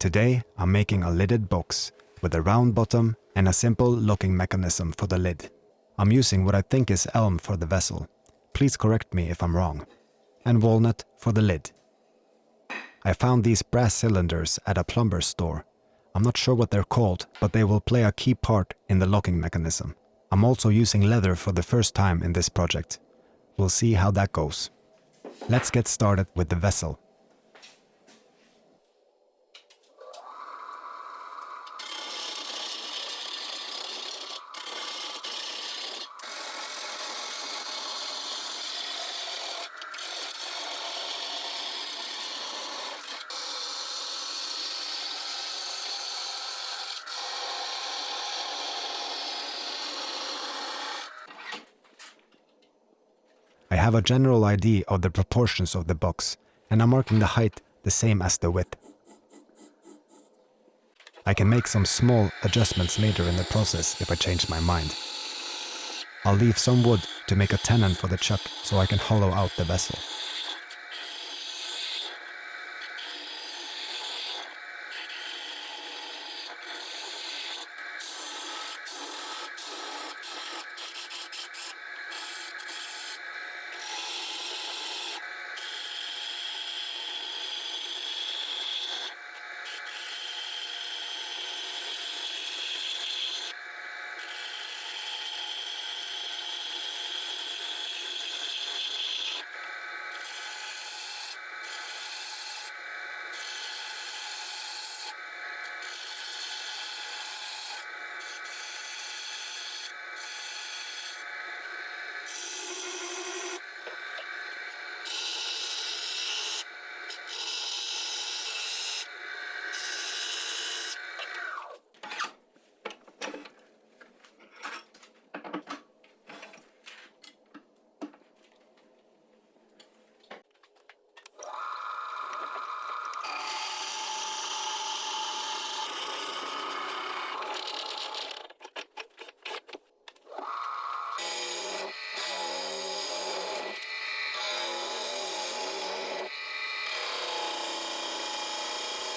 Today I'm making a lidded box with a round bottom and a simple locking mechanism for the lid. I'm using what I think is elm for the vessel. Please correct me if I'm wrong. And walnut for the lid. I found these brass cylinders at a plumber's store. I'm not sure what they're called, but they will play a key part in the locking mechanism. I'm also using leather for the first time in this project. We'll see how that goes. Let's get started with the vessel. I have a general idea of the proportions of the box, and I'm marking the height the same as the width. I can make some small adjustments later in the process if I change my mind. I'll leave some wood to make a tenon for the chuck so I can hollow out the vessel.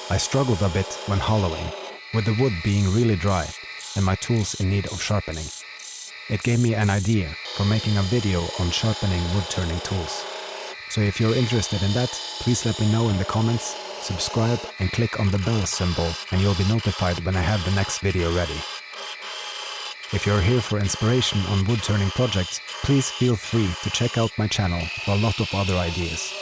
I struggled a bit when hollowing, with the wood being really dry and my tools in need of sharpening. It gave me an idea for making a video on sharpening wood turning tools. So if you're interested in that, please let me know in the comments, subscribe and click on the bell symbol and you'll be notified when I have the next video ready. If you're here for inspiration on wood turning projects, please feel free to check out my channel for a lot of other ideas.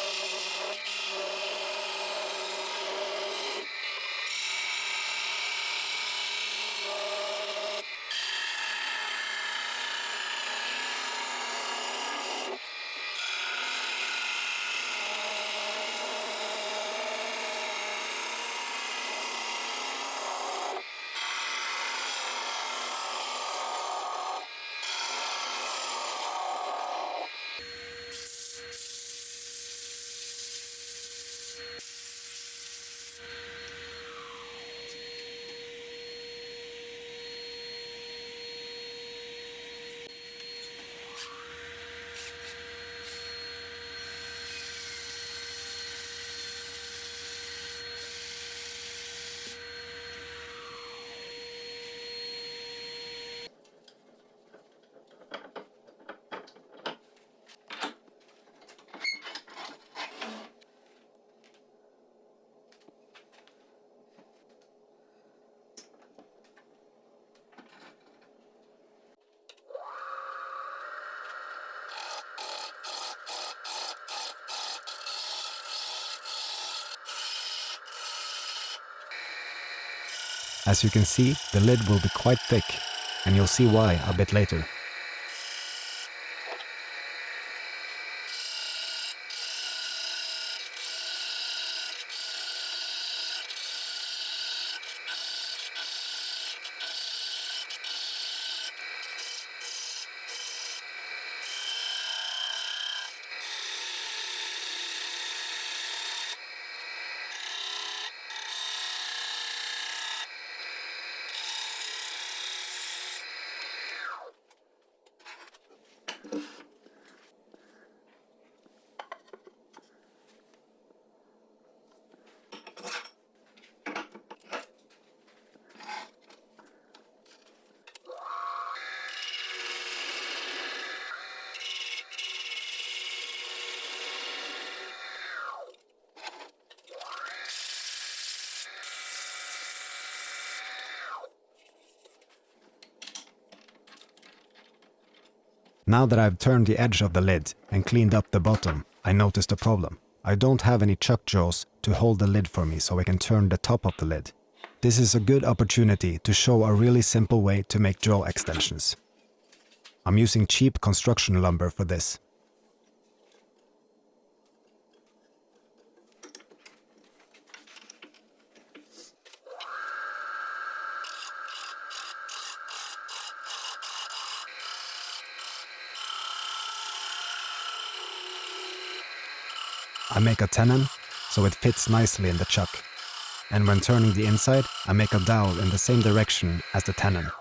As you can see, the lid will be quite thick, and you'll see why a bit later. Now that I've turned the edge of the lid and cleaned up the bottom, I noticed a problem. I don't have any chuck jaws to hold the lid for me so I can turn the top of the lid. This is a good opportunity to show a really simple way to make jaw extensions. I'm using cheap construction lumber for this. I make a tenon so it fits nicely in the chuck. And when turning the inside, I make a dowel in the same direction as the tenon.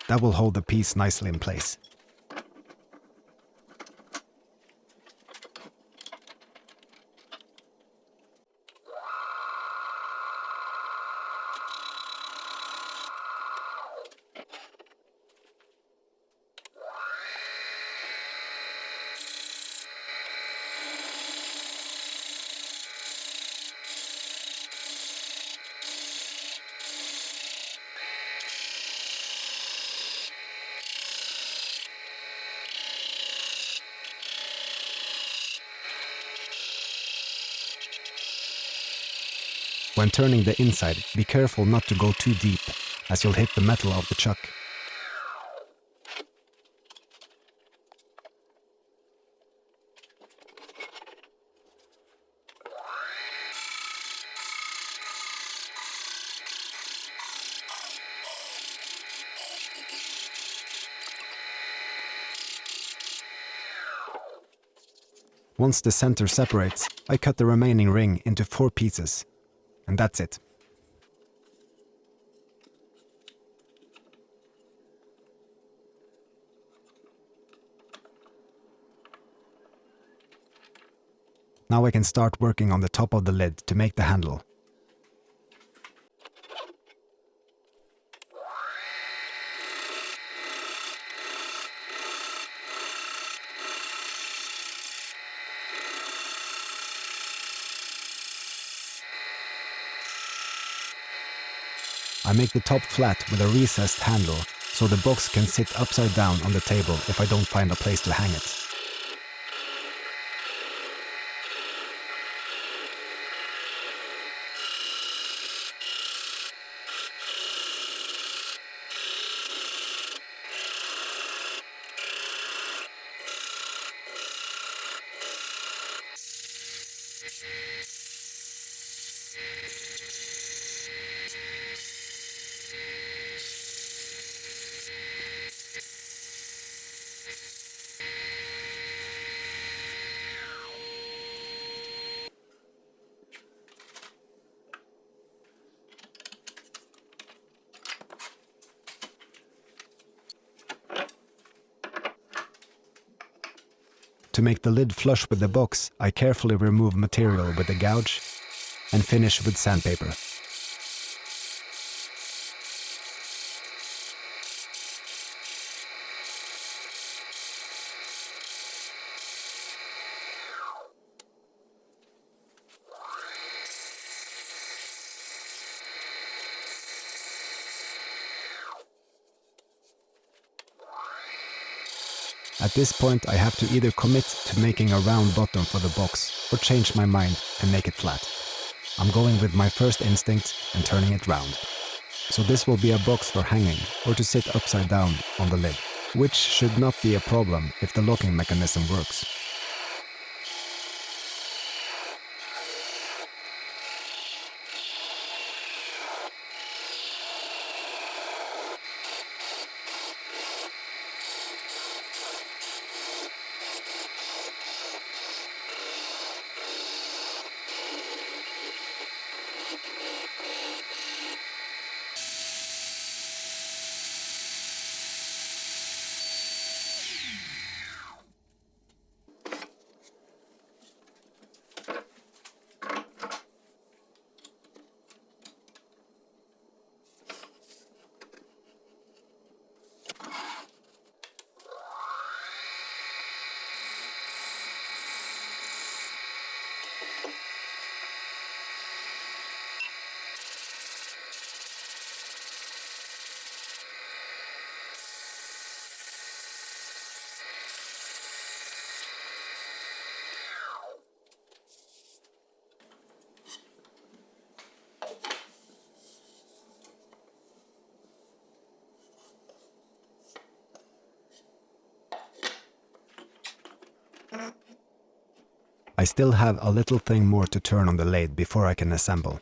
That will hold the piece nicely in place. When turning the inside, be careful not to go too deep, as you'll hit the metal of the chuck. Once the center separates, I cut the remaining ring into 4 pieces. And that's it. Now I can start working on the top of the lid to make the handle. I make the top flat with a recessed handle, so the box can sit upside down on the table if I don't find a place to hang it. To make the lid flush with the box, I carefully remove material with a gouge and finish with sandpaper. At this point, I have to either commit to making a round bottom for the box or change my mind and make it flat. I'm going with my first instinct and turning it round. So this will be a box for hanging or to sit upside down on the lid, which should not be a problem if the locking mechanism works. I still have a little thing more to turn on the lathe before I can assemble.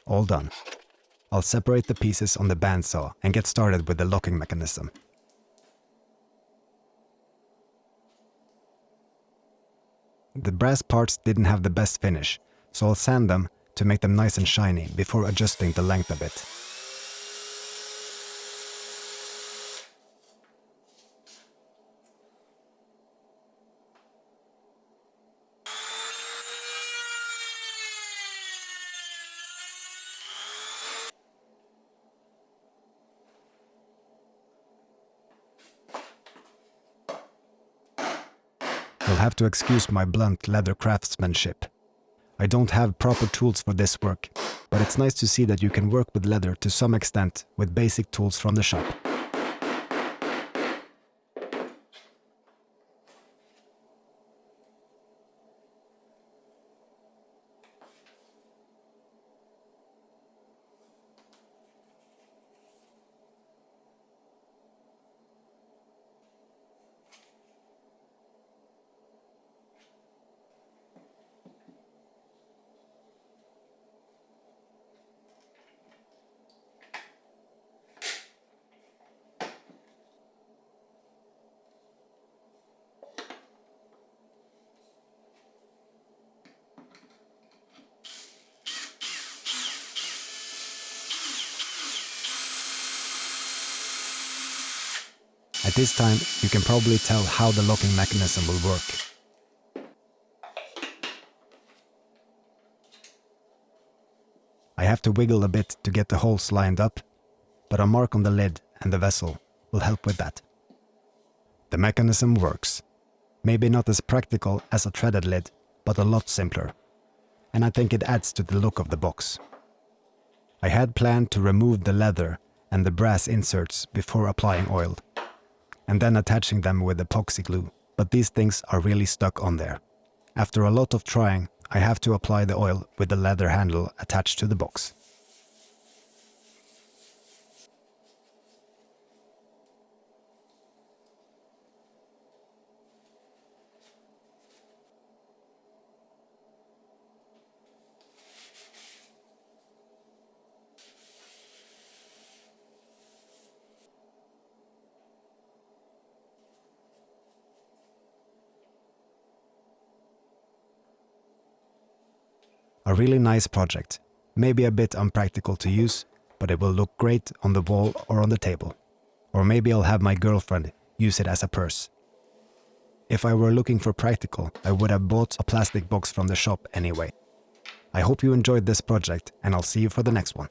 All done. I'll separate the pieces on the bandsaw and get started with the locking mechanism. The brass parts didn't have the best finish, so I'll sand them to make them nice and shiny before adjusting the length a bit. You'll have to excuse my blunt leather craftsmanship. I don't have proper tools for this work, but it's nice to see that you can work with leather to some extent with basic tools from the shop. At this time, you can probably tell how the locking mechanism will work. I have to wiggle a bit to get the holes lined up, but a mark on the lid and the vessel will help with that. The mechanism works. Maybe not as practical as a threaded lid, but a lot simpler. And I think it adds to the look of the box. I had planned to remove the leather and the brass inserts before applying oil, and then attaching them with epoxy glue, but these things are really stuck on there. After a lot of trying, I have to apply the oil with the leather handle attached to the box. A really nice project, maybe a bit unpractical to use, but it will look great on the wall or on the table. Or maybe I'll have my girlfriend use it as a purse. If I were looking for practical, I would have bought a plastic box from the shop anyway. I hope you enjoyed this project, and I'll see you for the next one.